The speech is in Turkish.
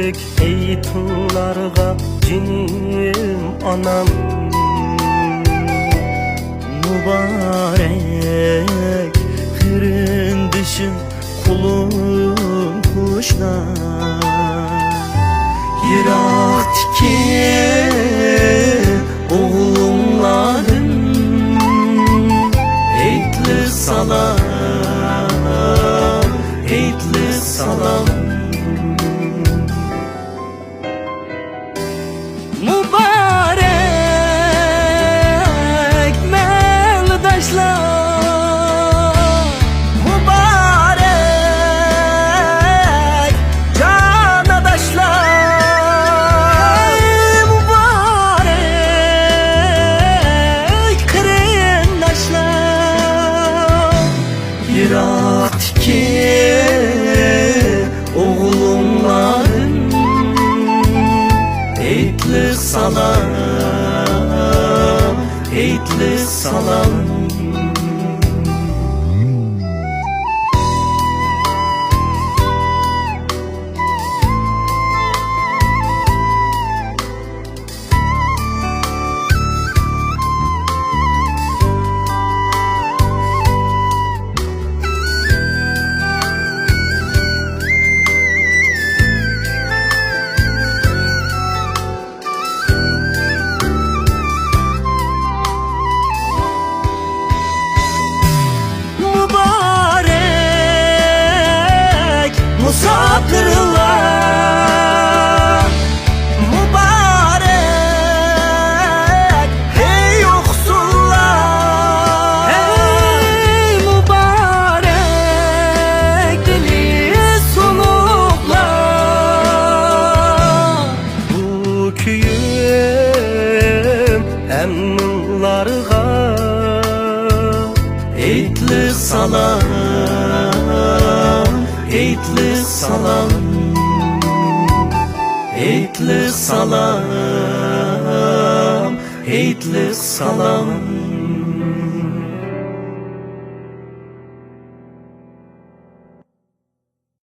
Mübarek ey tınlarga cinim anam, mübarek kırındışın kulun kuşlar. Yiraktiki oğlumların eytli salam, eytli salam. Mübarek meldaşlar, mübarek canadaşlar, mübarek kırındaşlar. Yiraktiki oğlumların eytli salam, eytli salam. Musafirler mübarek, hey yoksullar, hey mübarek dili sunuklar. Bu köyüm emnlarga eytli salam, eytli salam, eytli salam, eytli salam.